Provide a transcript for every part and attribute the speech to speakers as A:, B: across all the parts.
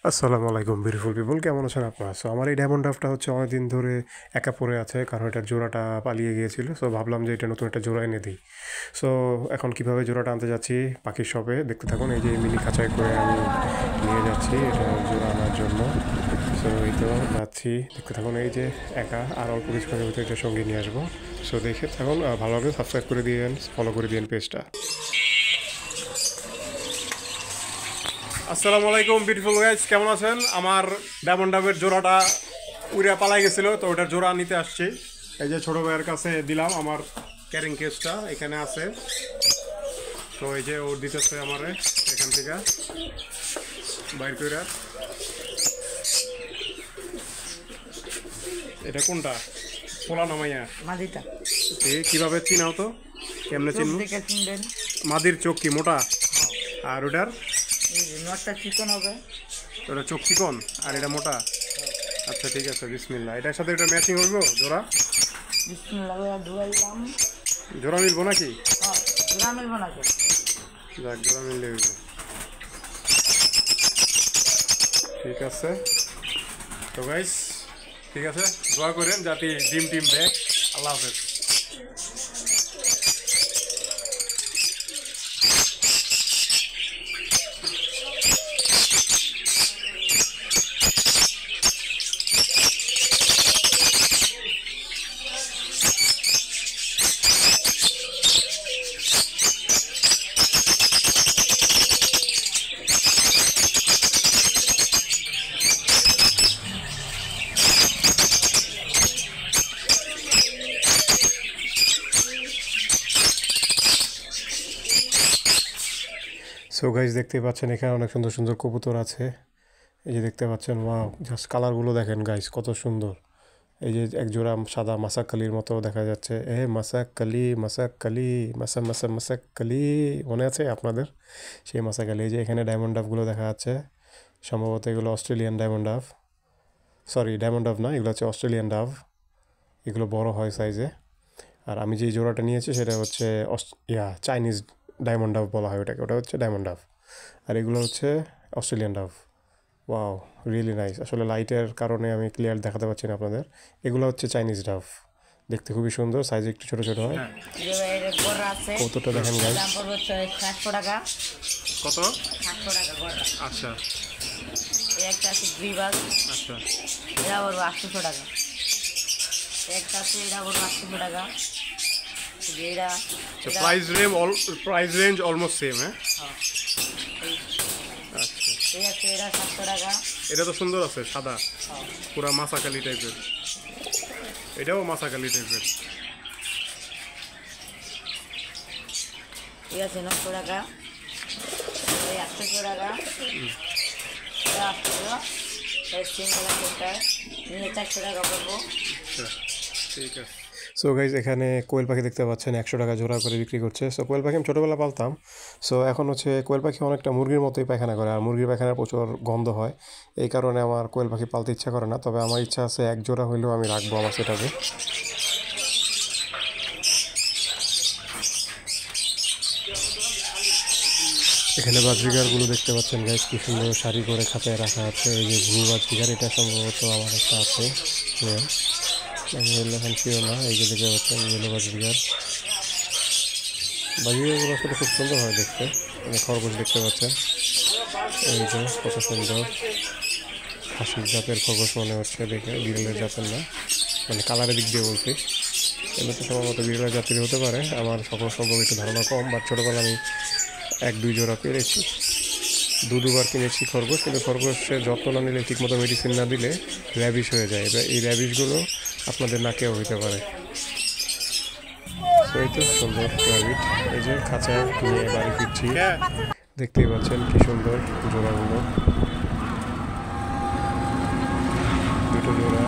A: আসসালামু আলাইকুম beautiful people, কেমন আছেন আপনারা? সো আমার এই ডায়মন্ড ডাভটা হচ্ছে অনেকদিন ধরে একা পড়ে আছে, কারণ এটার জোড়াটা পালিয়ে গিয়েছিল। সো ভাবলাম যে এটা নতুন একটা জোড়া এনে দিই। সো এখন কিভাবে জোড়াটা আনতে যাচ্ছি পাখির শপে, দেখতে থাকুন। এই যে মিনি খাঁচায় করে আমি নিয়ে যাচ্ছি এটা জোড়া আনার জন্য। সো এই তো যাচ্ছি, দেখতে থাকুন। এই যে একা, আর অল্প কিছুক্ষণের ভিতরে এটার সঙ্গে নিয়ে আসবো। সো দেখে থাকুন, ভালো লাগলে সাবস্ক্রাইব করে দিয়েন, ফলো করে দিয়েন পেজটা। আসসালামু আলাইকুম বিউটিফুল গাইস, কেমন আছেন? আমার ডায়মন্ড ডাবের জোড়াটা উড়ে পালাই গেছিলো, তো ওটার জোড়া নিতে আসছি। এই যে ছোটো ভাইয়ের কাছে দিলাম, আমার ক্যারিং কেসটা এখানে আছে। তো এই যে ও দিতেছে আমারে এখান থেকে বাইর করে। এটা কোনটা? পোলা নামাইয়া
B: মাদিটা
A: কিভাবে চিনাও তো? কেমনে
B: চোখ
A: চিনবো?
B: দেখে চিনবেন।
A: মাদির চোখ কি মোটা? আর ওটার
B: এই যে নটটা চিকন হবে।
A: ওটা চোখ চিকন আর এটা মোটা। আচ্ছা ঠিক আছে, বিসমিল্লাহ। এটার সাথে এটা ম্যাচিং হইব জোড়া?
B: বিসমিল্লাহ করে ধুয়াইলাম।
A: জোড়া মিলবো নাকি?
B: জোড়া মিলবো না তো।
A: যাক, জোড়া মিললে হইব। ঠিক আছে তো গাইস, ঠিক আছে, দোয়া করেন যাতে ডিম টিম দেয়। আল্লাহ হাফেজ। সো গাইস, দেখতে পাচ্ছেন এখানে অনেক সুন্দর সুন্দর কবুতর আছে। এই যে দেখতে পাচ্ছেন, ওয়াও, জাস্ট কালারগুলো দেখেন গাইস, কত সুন্দর। এই যে এক জোড়া সাদা মাসাক কালির মতো দেখা যাচ্ছে। মাসাক কালি, মাসাক কালি, মাসাক কালি, মনে আছে আপনাদের সেই মাসাক কালি? এই যে এখানে ডায়মন্ড ডাভগুলো দেখা যাচ্ছে, সম্ভবত এগুলো Australian diamond Dove. Sorry, diamond Dove না, এগুলো হচ্ছে অস্ট্রেলিয়ান ডাভ। এগুলো বড় হয় সাইজে। আর আমি যে জোড়াটা নিয়েছি সেটা হচ্ছে চাইনিজ ডায়মন্ড ডাভ বলা হয় ওটাকে, ওটা হচ্ছে ডায়মন্ড ডাভ। আর এগুলো হচ্ছে Australian Dove. Wow, really nice. আসলে লাইটের কারণে আমি ক্লিয়ার দেখাতে পারছি না আপনাদের। এগুলো হচ্ছে চাইনিজ ডাভ, দেখতে খুবই সুন্দর, সাইজে একটু ছোটো ছোটো হয়। কতটা দেখেন গাইস, কত?
B: 700 টাকা গড়া।
A: আচ্ছা
B: এই একটা আছে গ্রিবাস,
A: আচ্ছা
B: এটা বলবো 800 টাকা। একটা আছে এটা বলবো 800 টাকা। যেটা
A: প্রাইস রেঞ্জ অলমোস্ট সেম। হ্যাঁ, আচ্ছা।
B: ঠিক আছে, এটা 700 টাকা।
A: এটা তো সুন্দর আছে, সাদা, পুরা মাসাকালি টাইপের। এটাও মাসাকালি টাইপের।
B: ঠিক আছে, 900 টাকা। এই 800 টাকা। এটা 800। এই সিঙ্গেল কোনটা নিয়ে 400 টাকা পড়বো।
A: আচ্ছা ঠিক আছে। সো গাইজ, এখানে কোয়েল পাখি দেখতে পাচ্ছেন 100 টাকা জোড়া করে বিক্রি করছে। সো কোয়েল পাখি আমি ছোটোবেলা পালতাম। সো এখন হচ্ছে কোয়েল পাখি অনেকটা মুরগির মতোই পায়খানা করে, আর মুরগির পায়খানার প্রচুর গন্ধ হয়। এই কারণে আমার কোয়েল পাখি পালতে ইচ্ছা করে না। তবে আমার ইচ্ছা আছে এক জোড়া হইলেও আমি রাখবো আমার সেটাকে। এখানে বাজরিগারগুলো দেখতে পাচ্ছেন গাইজ, কি সুন্দর সারি করে খাঁচায় রাখা আছে। এই যে ব্লু বাজরিগার, এটা সম্ভবত আমার একটা আছে, আমি এখন ছিল না। এই যে দেখতে পাচ্ছেন ইয়েলো বাজরিগার। বাজরিগারগুলো আসলে খুব সুন্দর হয় দেখতে। খরগোশ দেখতে পাচ্ছেন, এই যে কত সুন্দর। খাসির জাতের খরগোশ মনে হচ্ছে দেখে, বিড়ালের জাতের না, মানে কালারের দিক দিয়ে বলছি। এগুলো তো সম্ভবত বিড়ালের জাতির হতে পারে, আমার সকল সম্পর্কে একটু ধারণা কম। বাট ছোটোবেলা আমি 1-2 জোড়া পেরেছি, দুবার কিনেছি খরগোশ। কিন্তু খরগোশের যত্ন না নিলে, ঠিকমতো মেডিসিন না দিলে র্যাবিশ হয়ে যায়। এবার এই র্যাবিশগুলো আপনাদের নাকেও হইতে পারে। তো এই তো সুন্দর র্যাবিট, এই যে খাঁচায় নিয়ে বাড়ি ফিরছি। দেখতেই পাচ্ছেন কি সুন্দর জোড়াগুলো, দুটো জোড়া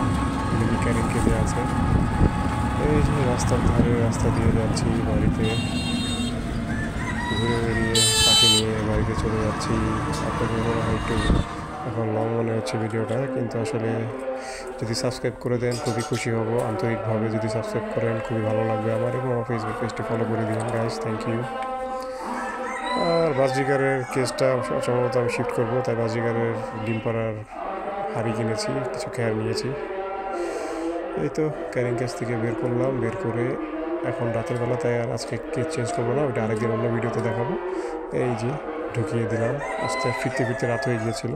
A: মিনি ক্যারিং কেটে আছে। এই যে রাস্তার ধারে, রাস্তা দিয়ে যাচ্ছি বাড়িতে, ঘুরে বেরিয়ে পাখি নিয়ে বাড়িতে চলে যাচ্ছি। আপনাদের মনে হয় একটু এখন লং মনে হচ্ছে ভিডিওটা, কিন্তু আসলে যদি সাবস্ক্রাইব করে দেন খুবই খুশি হব আন্তরিকভাবে। যদি সাবস্ক্রাইব করেন খুবই ভালো লাগবে আমার, এবং আমার ফেসবুক পেজটি ফলো করে দিবেন গাইজ, থ্যাংক ইউ। আর আর বাসজিগারের কেসটা সম্ভবত আমি শিফট করবো, তাই বাসজিগারের ডিম পাড়ার হাঁড়ি কিনেছি, কিছু খেয়ার নিয়েছি। এই তো ক্যারিং কেস থেকে বের করলাম, বের করে এখন রাতের বেলা, তাই আর আজকে কেস চেঞ্জ করবো না, ওইটা আরেকদিন অন্য ভিডিওতে দেখাবো। এই যে ঢুকিয়ে দিলাম, আস্তে ফিরতে ফিরতে রাত হয়ে গিয়েছিল।